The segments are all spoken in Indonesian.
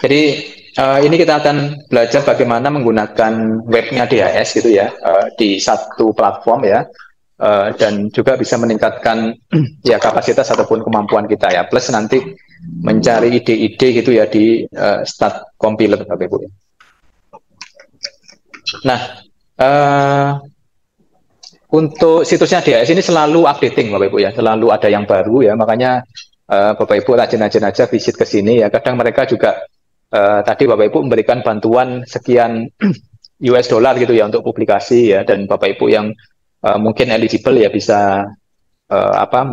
Jadi ini kita akan belajar bagaimana menggunakan webnya DHS gitu ya di satu platform ya. Dan juga bisa meningkatkan ya kapasitas ataupun kemampuan kita ya, plus nanti mencari ide-ide gitu ya di start compiler Bapak Ibu. Nah, untuk situsnya DHS ini selalu updating Bapak Ibu ya, selalu ada yang baru ya, makanya Bapak Ibu rajin-rajin aja visit ke sini ya. Kadang mereka juga tadi Bapak Ibu memberikan bantuan sekian US dollar gitu ya untuk publikasi ya, dan Bapak Ibu yang mungkin eligible ya bisa apa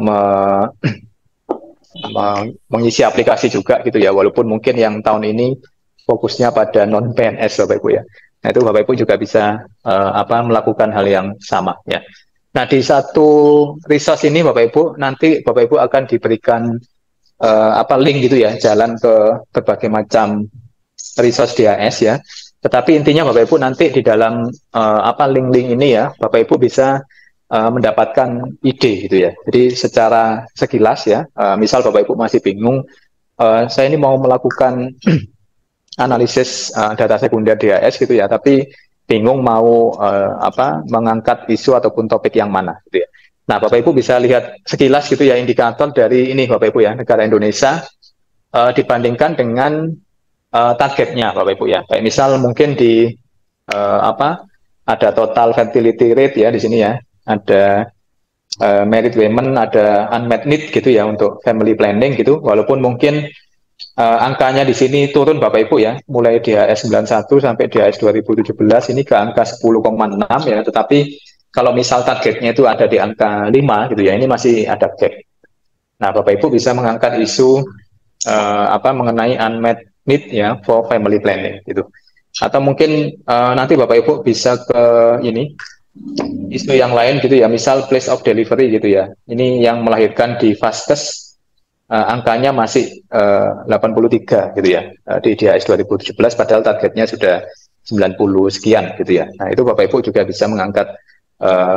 mengisi aplikasi juga gitu ya, walaupun mungkin yang tahun ini fokusnya pada non PNS Bapak Ibu ya. Nah itu Bapak Ibu juga bisa apa melakukan hal yang sama ya. Nah di satu resource ini Bapak Ibu nanti Bapak Ibu akan diberikan apa link gitu ya, jalan ke berbagai macam resource DHS ya. Tetapi intinya Bapak Ibu nanti di dalam apa link-link ini ya Bapak Ibu bisa mendapatkan ide gitu ya. Jadi secara sekilas ya, misal Bapak Ibu masih bingung, saya ini mau melakukan analisis data sekunder DHS gitu ya, tapi bingung mau apa mengangkat isu ataupun topik yang mana gitu ya. Nah, Bapak Ibu bisa lihat sekilas gitu ya indikator dari ini Bapak Ibu ya, negara Indonesia dibandingkan dengan targetnya Bapak Ibu ya. Kayak misal mungkin di apa ada total fertility rate ya di sini ya, ada married women, ada unmet need gitu ya untuk family planning gitu. Walaupun mungkin angkanya di sini turun Bapak Ibu ya, mulai DHS 91 sampai DHS 2017 ini ke angka 10,6 ya, tetapi kalau misal targetnya itu ada di angka 5 gitu ya, ini masih ada gap. Nah, Bapak Ibu bisa mengangkat isu apa mengenai unmet need ya for family planning gitu. Atau mungkin nanti Bapak Ibu bisa ke ini isu yang lain gitu ya, misal place of delivery gitu ya. Ini yang melahirkan di Vaskes angkanya masih 83 gitu ya di DHS 2017 padahal targetnya sudah 90 sekian gitu ya. Nah, itu Bapak Ibu juga bisa mengangkat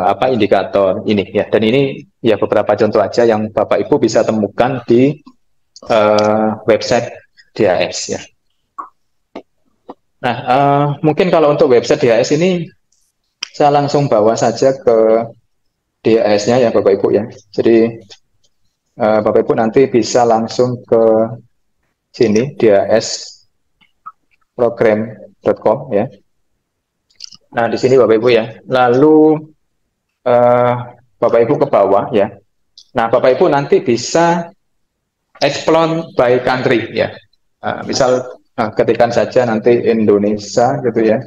apa indikator ini ya. Dan ini ya beberapa contoh aja yang Bapak Ibu bisa temukan di website DHS ya. Nah, mungkin kalau untuk website DHS ini saya langsung bawa saja ke DHS-nya ya Bapak Ibu ya. Jadi Bapak Ibu nanti bisa langsung ke sini dhsprogram.com ya. Nah, di sini Bapak Ibu ya. Lalu Bapak Ibu ke bawah ya. Nah, Bapak Ibu nanti bisa explore by country ya. Misal ketikkan saja nanti Indonesia gitu ya.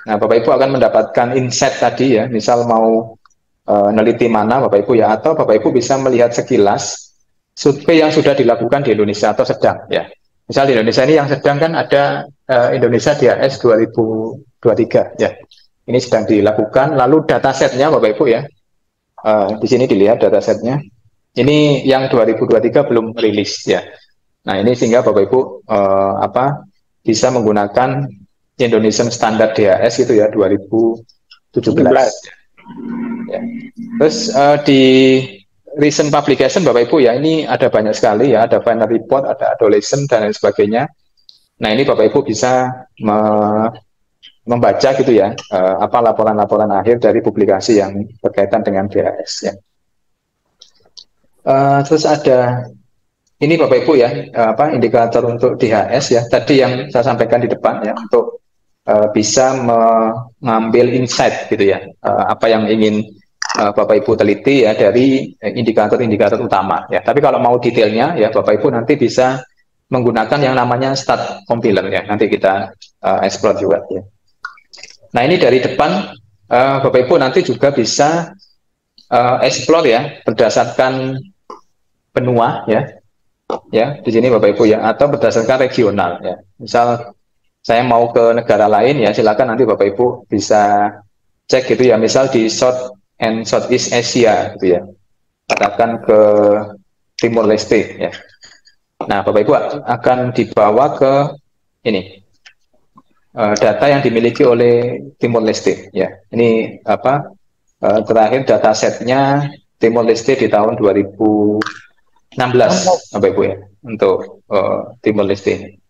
Nah, Bapak Ibu akan mendapatkan insight tadi ya, misal mau neliti mana Bapak Ibu ya, atau Bapak Ibu bisa melihat sekilas survei yang sudah dilakukan di Indonesia atau sedang ya. Misal di Indonesia ini yang sedang kan ada Indonesia DHS 2023 ya. Ini sedang dilakukan, lalu datasetnya Bapak Ibu ya, di sini dilihat datasetnya. Ini yang 2023 belum rilis ya. Nah ini sehingga Bapak Ibu apa bisa menggunakan Indonesian Standard DHS gitu ya 2017. Ya. Terus di recent publication Bapak Ibu ya ini ada banyak sekali ya, ada final report, ada adolescent dan lain sebagainya. Nah ini Bapak Ibu bisa membaca gitu ya apa laporan-laporan akhir dari publikasi yang berkaitan dengan DHS ya. Terus ada ini Bapak Ibu ya apa indikator untuk DHS ya. Tadi yang saya sampaikan di depan ya untuk bisa mengambil insight gitu ya apa yang ingin Bapak Ibu teliti ya dari indikator-indikator utama ya. Tapi kalau mau detailnya ya Bapak Ibu nanti bisa menggunakan yang namanya start compiler ya. Nanti kita explore juga ya. Nah ini dari depan Bapak Ibu nanti juga bisa explore ya berdasarkan benua ya. Ya, di sini Bapak Ibu ya atau berdasarkan regional ya. Misal saya mau ke negara lain ya silakan nanti Bapak Ibu bisa cek gitu ya, misal di South and Southeast Asia gitu ya, katakan ke Timur Leste ya. Nah Bapak Ibu akan dibawa ke ini data yang dimiliki oleh Timur Leste ya. Ini apa terakhir datasetnya Timur Leste di tahun 2016 Bapak Ibu ya untuk Timor Leste.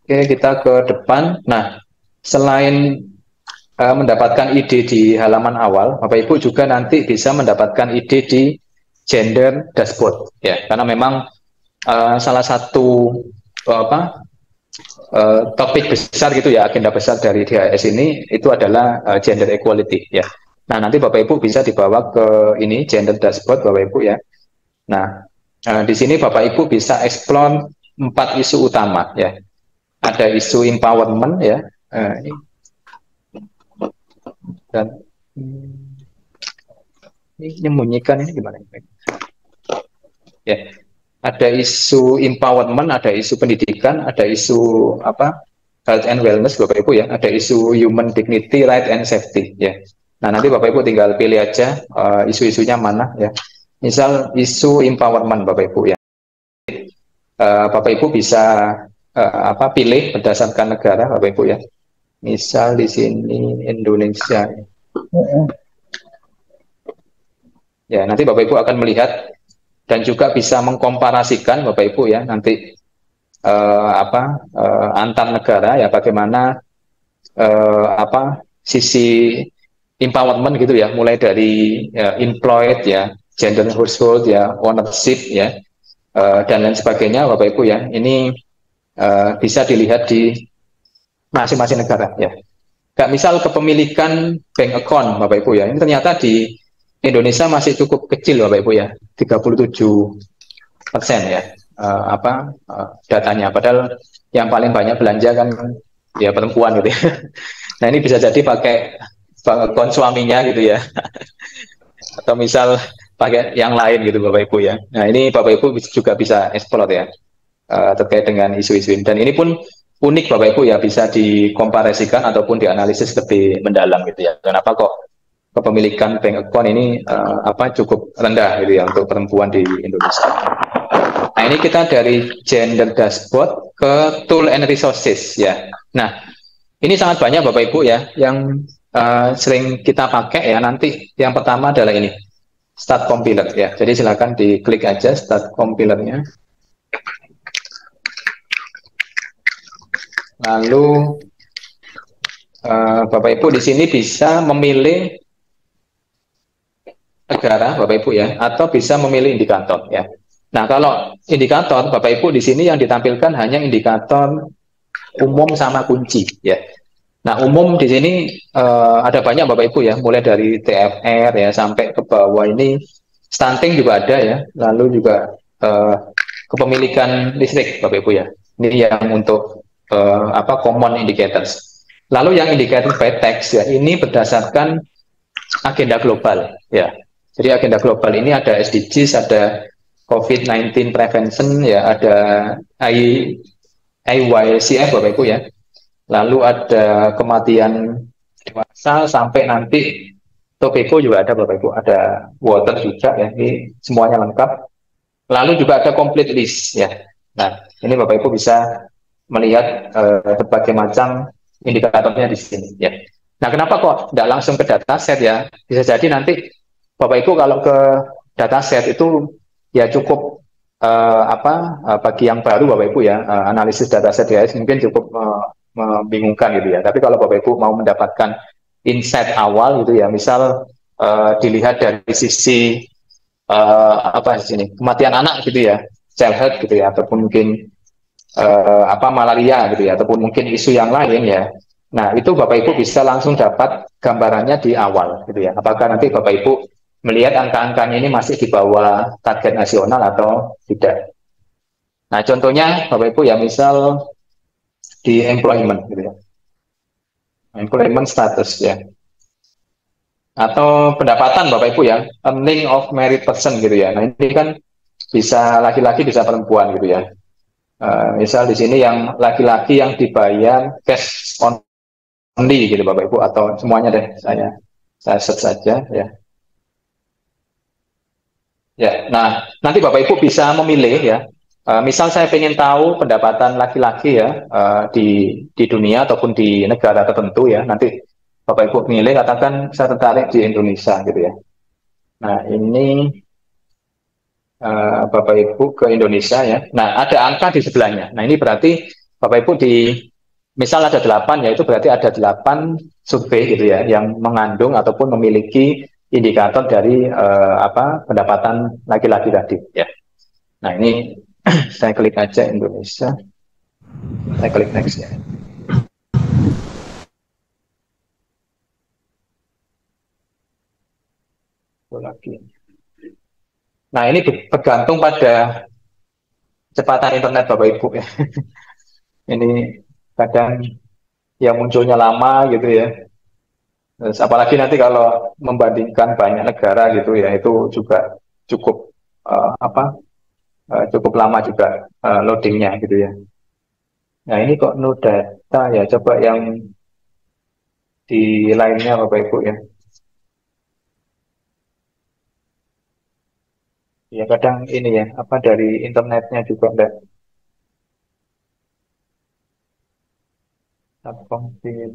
Oke, kita ke depan. Nah, selain mendapatkan ide di halaman awal, Bapak Ibu juga nanti bisa mendapatkan ide di gender dashboard, ya, karena memang salah satu topik besar gitu ya, agenda besar dari DHS ini itu adalah gender equality, ya. Nah, nanti Bapak Ibu bisa dibawa ke ini gender dashboard, Bapak Ibu, ya. Nah, di sini Bapak Ibu bisa explore 4 isu utama, ya. Ada isu empowerment, ya, dan ini menyembunyikan ini gimana? Ya, ada isu empowerment, ada isu pendidikan, ada isu health and wellness, Bapak Ibu, ya, ada isu human dignity, right and safety, ya. Nah, nanti Bapak Ibu tinggal pilih aja isu-isunya mana, ya. Misal isu empowerment, Bapak Ibu, ya. Bapak Ibu bisa pilih berdasarkan negara, Bapak Ibu, ya. Misal di sini Indonesia, ya. Ya, nanti Bapak Ibu akan melihat dan juga bisa mengkomparasikan, Bapak Ibu, ya, nanti antar negara, ya, bagaimana sisi empowerment gitu ya, mulai dari employed, ya, gender household, ya, ownership, ya, dan lain sebagainya, Bapak Ibu, ya. Ini bisa dilihat di masing-masing negara, ya. Kayak misal kepemilikan bank account, Bapak Ibu, ya, ini ternyata di Indonesia masih cukup kecil, Bapak Ibu, ya, 37%, ya, datanya. Padahal yang paling banyak belanja kan ya perempuan gitu ya. Nah, ini bisa jadi pakai bank account suaminya gitu ya, atau misal pakai yang lain gitu, Bapak Ibu, ya. Nah, ini Bapak Ibu juga bisa explore, ya, terkait dengan isu-isu ini. Dan ini pun unik, Bapak Ibu, ya, bisa dikomparasikan ataupun dianalisis lebih mendalam gitu ya. Kenapa kok kepemilikan bank account ini cukup rendah gitu ya untuk perempuan di Indonesia. Nah, ini kita dari gender dashboard ke tool and resources, ya. Nah, ini sangat banyak Bapak Ibu, ya, yang sering kita pakai, ya. Nanti yang pertama adalah ini, start compiler, ya. Jadi silakan diklik aja start compilernya. Lalu Bapak Ibu di sini bisa memilih negara, Bapak Ibu, ya, atau bisa memilih indikator, ya. Nah, kalau indikator, Bapak Ibu di sini yang ditampilkan hanya indikator umum sama kunci, ya. Nah, umum di sini ada banyak, Bapak Ibu, ya, mulai dari TFR, ya, sampai ke bawah ini stunting juga ada, ya. Lalu juga kepemilikan listrik, Bapak Ibu, ya. Ini yang untuk common indicators. Lalu yang indikator by text, ya, ini berdasarkan agenda global, ya. Jadi agenda global ini ada SDGs, ada COVID-19 prevention, ya, ada IYCF, Bapak Ibu, ya. Lalu ada kematian dewasa sampai nanti tobacco juga ada, Bapak Ibu, ada water juga, ya. Ini semuanya lengkap. Lalu juga ada complete list, ya. Nah, ini Bapak Ibu bisa melihat berbagai macam indikatornya di sini, ya. Nah, kenapa kok tidak langsung ke dataset, ya? Bisa jadi nanti Bapak Ibu kalau ke dataset itu ya cukup bagi yang baru, Bapak Ibu, ya, analisis dataset ya mungkin cukup membingungkan gitu ya. Tapi kalau Bapak Ibu mau mendapatkan insight awal gitu ya, misal dilihat dari sisi di sini kematian anak gitu ya, child health gitu ya, ataupun mungkin malaria gitu ya, ataupun mungkin isu yang lain, ya. Nah, itu Bapak Ibu bisa langsung dapat gambarannya di awal gitu ya. Apakah nanti Bapak Ibu melihat angka-angkanya ini masih di bawah target nasional atau tidak. Nah, contohnya Bapak Ibu, ya, misal di employment gitu ya. Employment status, ya. Atau pendapatan Bapak Ibu, ya, earning of married person gitu ya. Nah, ini kan bisa laki-laki bisa perempuan gitu ya. Misal di sini yang laki-laki yang dibayar cash only gitu, Bapak Ibu, atau semuanya deh, saya search saja, ya. Ya, nah, nanti Bapak Ibu bisa memilih, ya. Misal saya ingin tahu pendapatan laki-laki, ya, di dunia ataupun di negara tertentu, ya. Nanti Bapak Ibu milih, katakan saya tertarik di Indonesia gitu ya. Nah, ini Bapak Ibu ke Indonesia ya. Nah, ada angka di sebelahnya. Nah, ini berarti Bapak Ibu misal ada 8, yaitu berarti ada 8 survei gitu ya, yang mengandung ataupun memiliki indikator dari pendapatan laki-laki tadi ya. Nah, ini saya klik aja Indonesia, saya klik next ya. Lagi. Nah, ini bergantung pada kecepatan internet Bapak Ibu ya. Ini kadang yang munculnya lama gitu ya. Terus apalagi nanti kalau membandingkan banyak negara gitu ya, itu juga cukup cukup lama juga loadingnya gitu ya. Nah ini kok no data ya, coba yang di lainnya Bapak Ibu ya. Ya kadang ini ya, apa dari internetnya juga enggak confirm.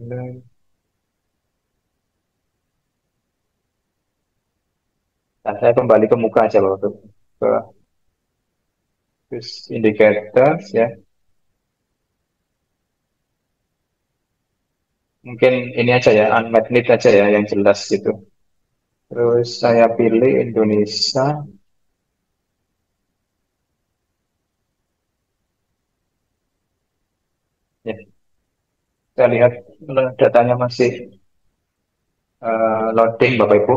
Nah, saya kembali ke muka aja Bapak Ibu. Ke indicators ya. Mungkin ini aja ya, unmet need aja ya yang jelas gitu. Terus saya pilih Indonesia. Ya, kita lihat datanya masih loading Bapak Ibu.